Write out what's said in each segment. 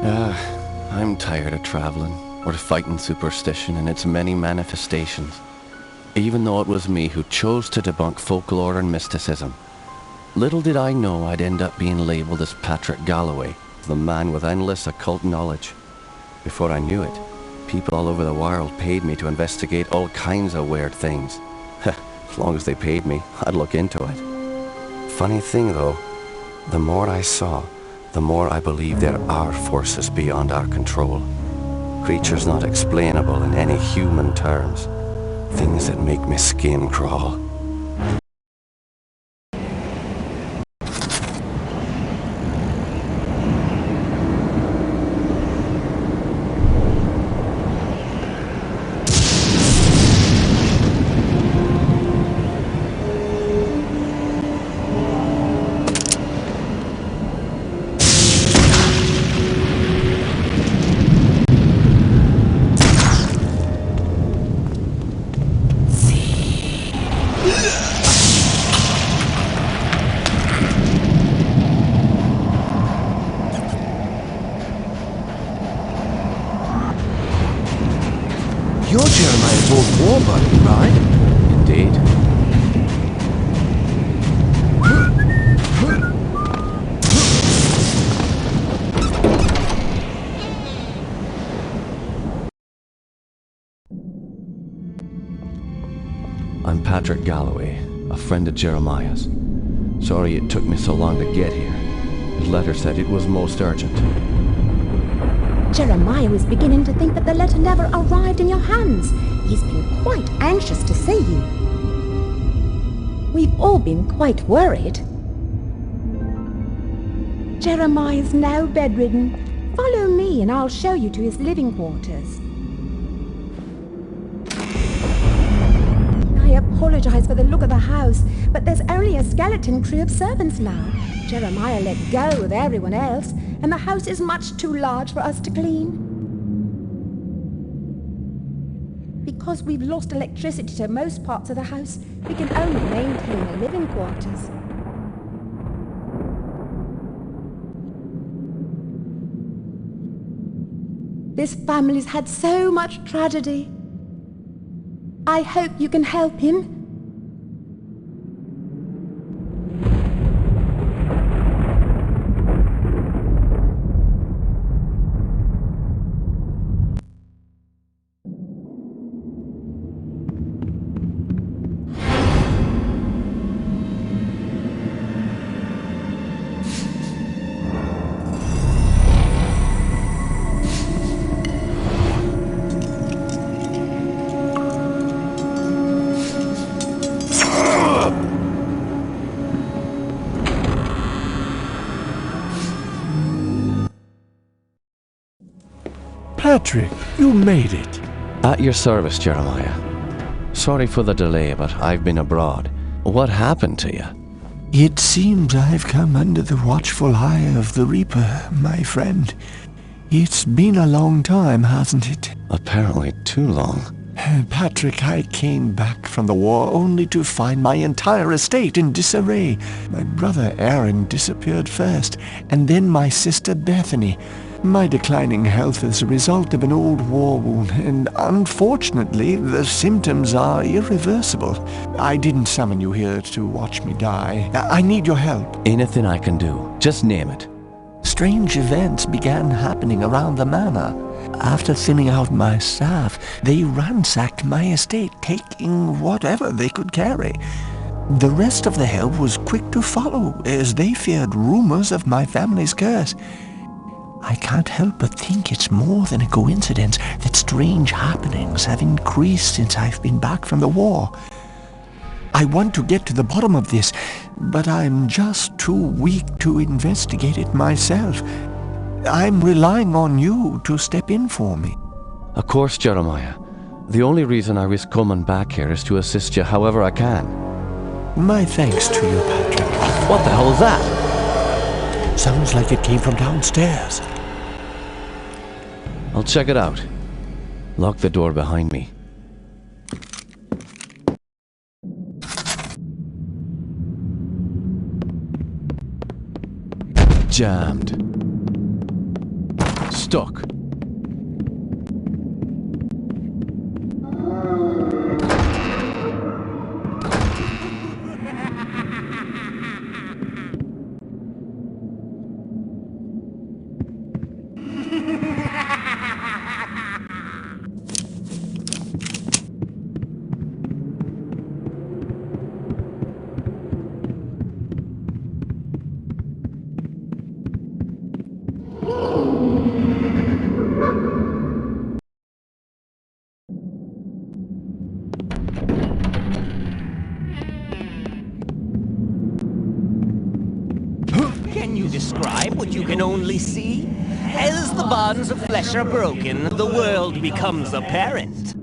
I'm tired of traveling, or fighting superstition in its many manifestations. Even though it was me who chose to debunk folklore and mysticism. Little did I know I'd end up being labelled as Patrick Galloway, the man with endless occult knowledge. Before I knew it, people all over the world paid me to investigate all kinds of weird things. As long as they paid me, I'd look into it. Funny thing though, the more I saw, the more I believe there are forces beyond our control. Creatures not explainable in any human terms. Things that make my skin crawl. You're Jeremiah's old war buddy, right? Indeed. I'm Patrick Galloway, a friend of Jeremiah's. Sorry it took me so long to get here. His letter said it was most urgent. Jeremiah was beginning to think that the letter never arrived in your hands. He's been quite anxious to see you. We've all been quite worried. Jeremiah's now bedridden. Follow me and I'll show you to his living quarters. I apologize for the look of the house, but there's only a skeleton crew of servants now. Jeremiah let go of everyone else, and the house is much too large for us to clean. Because we've lost electricity to most parts of the house, we can only maintain the living quarters. This family's had so much tragedy. I hope you can help him. Patrick, you made it. At your service, Jeremiah. Sorry for the delay, but I've been abroad. What happened to you? It seems I've come under the watchful eye of the Reaper, my friend. It's been a long time, hasn't it? Apparently too long. Patrick, I came back from the war only to find my entire estate in disarray. My brother Aaron disappeared first, and then my sister Bethany. My declining health is a result of an old war wound, and unfortunately, the symptoms are irreversible. I didn't summon you here to watch me die. I need your help. Anything I can do. Just name it. Strange events began happening around the manor. After thinning out my staff, they ransacked my estate, taking whatever they could carry. The rest of the help was quick to follow, as they feared rumors of my family's curse. I can't help but think it's more than a coincidence that strange happenings have increased since I've been back from the war. I want to get to the bottom of this, but I'm just too weak to investigate it myself. I'm relying on you to step in for me. Of course, Jeremiah. The only reason I risk coming back here is to assist you however I can. My thanks to you, Patrick. What the hell is that? Sounds like it came from downstairs. I'll check it out. Lock the door behind me. Jammed. stuck. Can you describe what you can only see? As the bonds of flesh are broken, the world becomes apparent.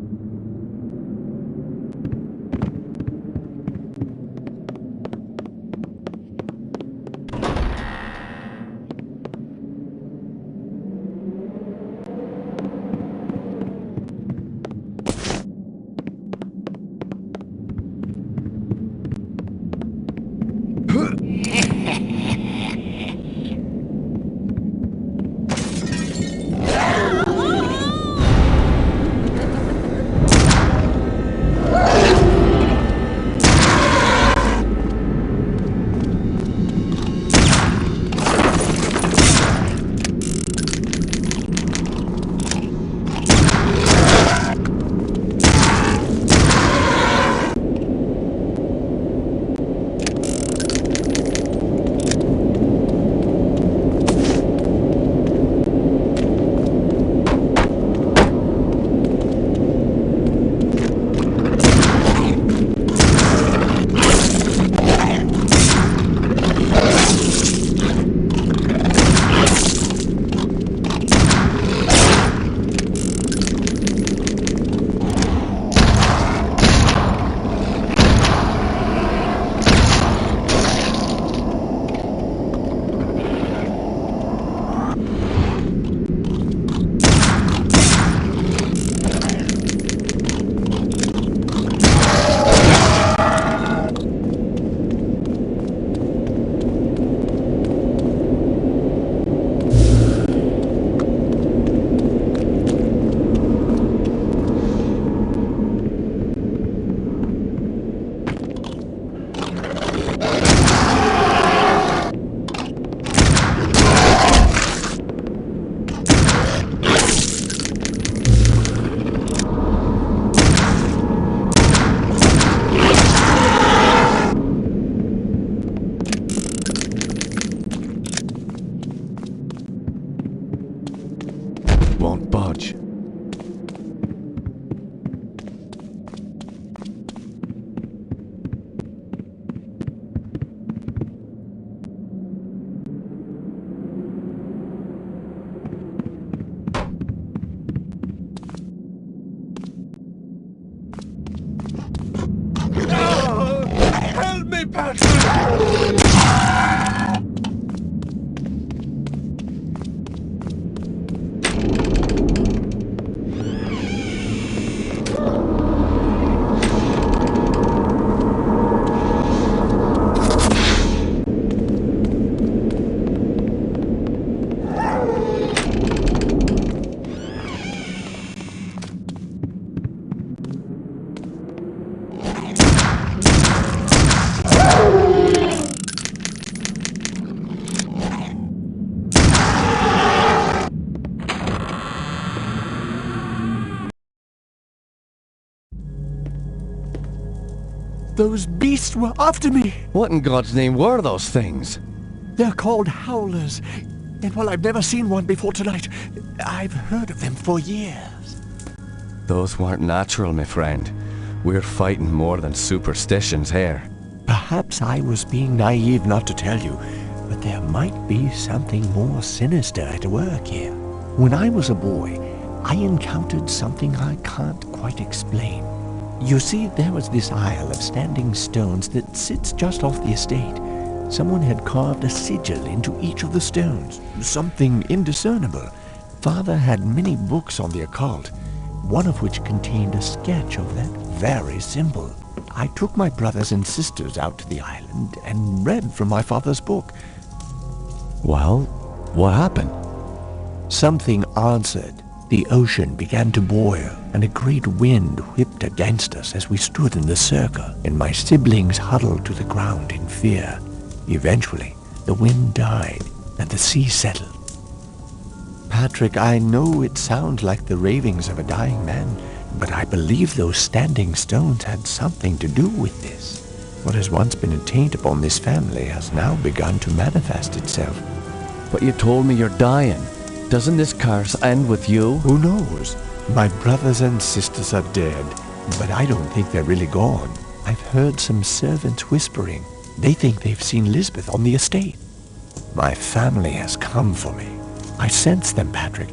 Won't budge. Help me, Patrick! Those beasts were after me. What in God's name were those things? They're called howlers. And while I've never seen one before tonight, I've heard of them for years. Those weren't natural, my friend. We're fighting more than superstitions here. Perhaps I was being naive not to tell you, but there might be something more sinister at work here. When I was a boy, I encountered something I can't quite explain. You see, there was this isle of standing stones that sits just off the estate. Someone had carved a sigil into each of the stones, something indiscernible. Father had many books on the occult, one of which contained a sketch of that very symbol. I took my brothers and sisters out to the island and read from my father's book. Well, what happened? Something answered. The ocean began to boil, and a great wind whipped against us as we stood in the circle, and my siblings huddled to the ground in fear. Eventually, the wind died, and the sea settled. Patrick, I know it sounds like the ravings of a dying man, but I believe those standing stones had something to do with this. What has once been a taint upon this family has now begun to manifest itself. But you told me you're dying. Doesn't this curse end with you? Who knows? My brothers and sisters are dead, but I don't think they're really gone. I've heard some servants whispering. They think they've seen Lisbeth on the estate. My family has come for me. I sense them, Patrick.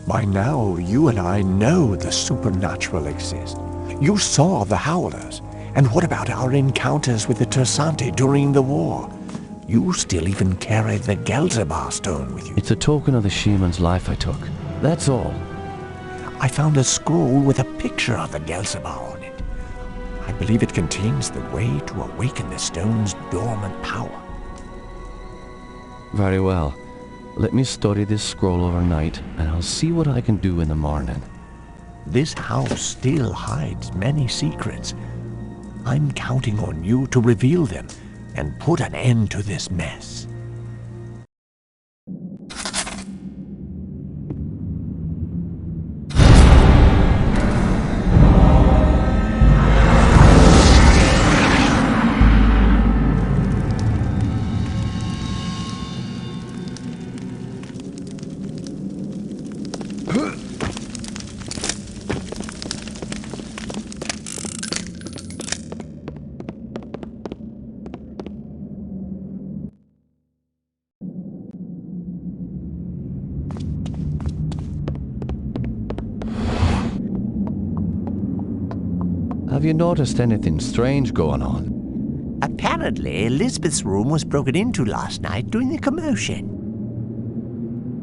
By now, you and I know the supernatural exists. You saw the Howlers. And what about our encounters with the Tersante during the war? You still even carry the Gelzebah stone with you. It's a token of the shaman's life I took. That's all. I found a scroll with a picture of the Gelzebah on it. I believe it contains the way to awaken the stone's dormant power. Very well. Let me study this scroll overnight, and I'll see what I can do in the morning. This house still hides many secrets. I'm counting on you to reveal them and put an end to this mess. Have you noticed anything strange going on? Apparently, Elizabeth's room was broken into last night during the commotion.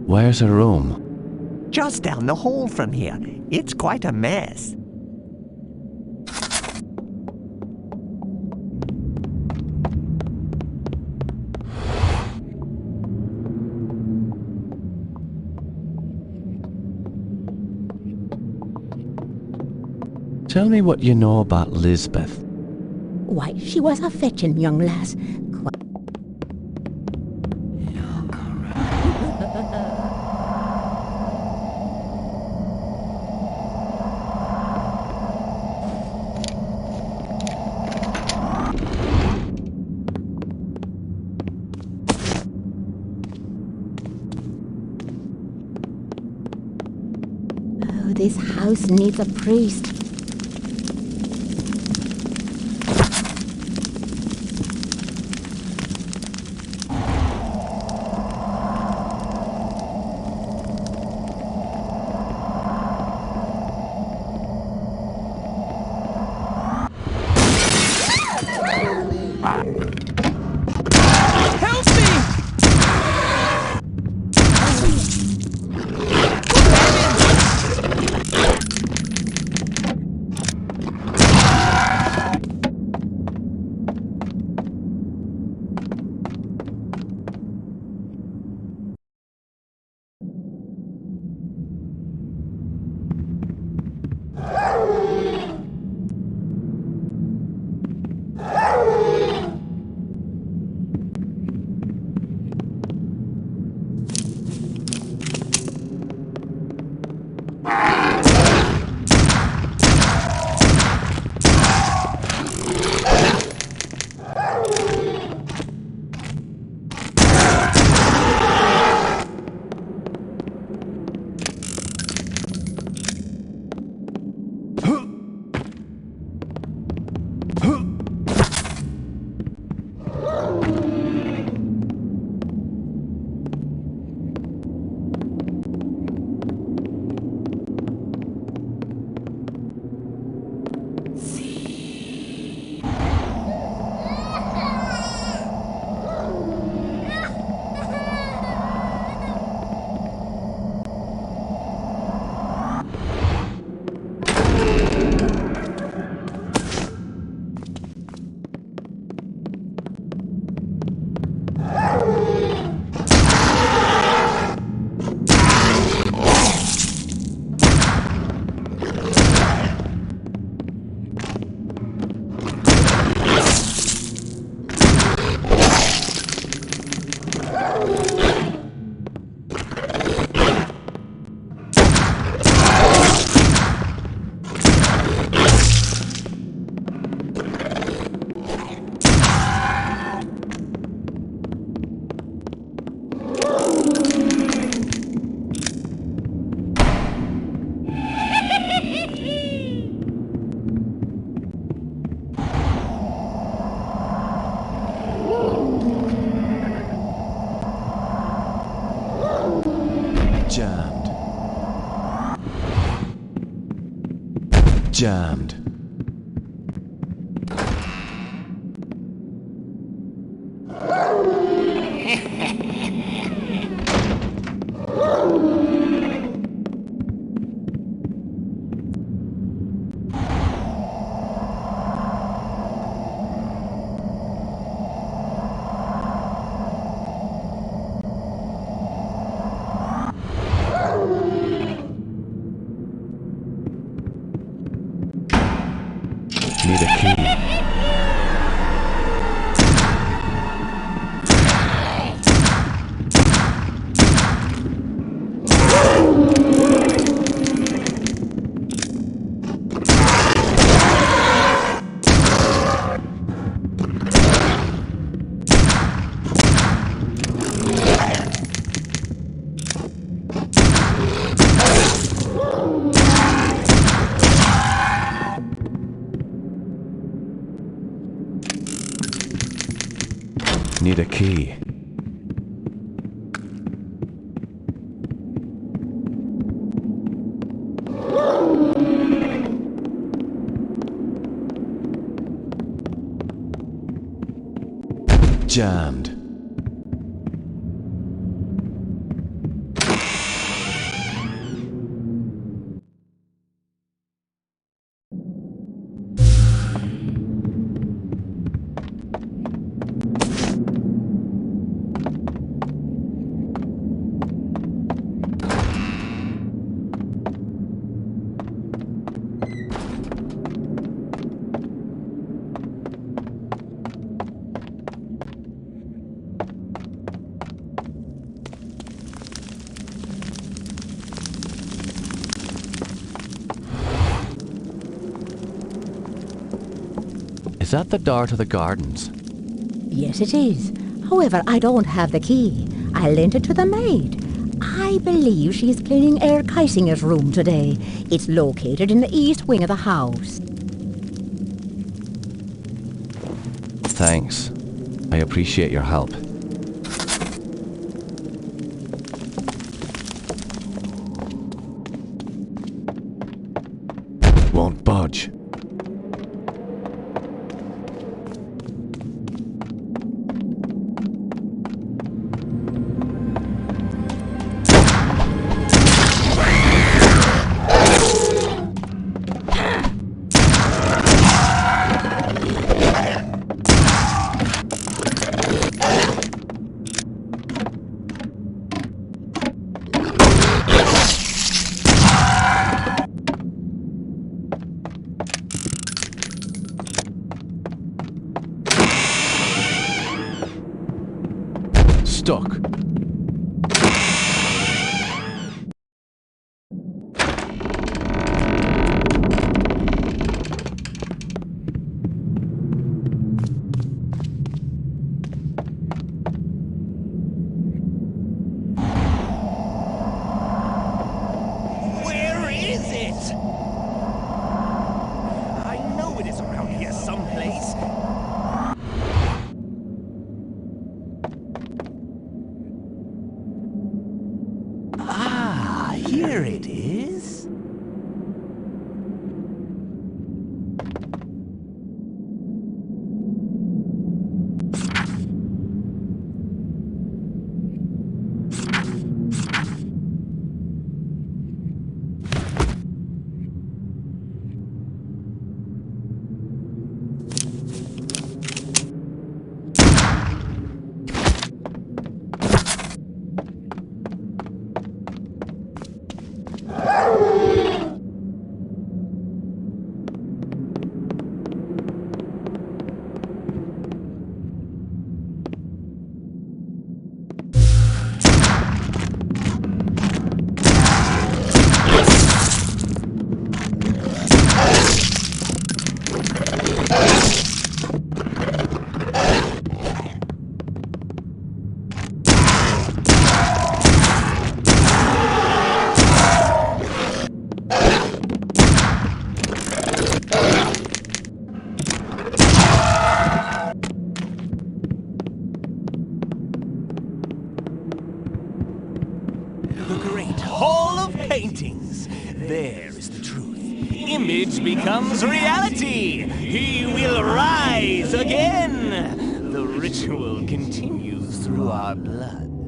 Where's her room? Just down the hall from here. It's quite a mess. Tell me what you know about Lisbeth. Why, she was a fetching young lass. Oh, this house needs a priest. Jammed. Jammed. Need a key. Need a key. Jammed. Is that the door to the gardens? Yes, it is. However, I don't have the key. I lent it to the maid. I believe she's cleaning Herr Keisinger's room today. It's located in the east wing of the house. Thanks. I appreciate your help. Won't budge. Stuck. Where is it? I know it is around here someplace. Ah, here it is. The great paintings. There is the truth. Image becomes reality. He will rise again. The ritual continues through our blood.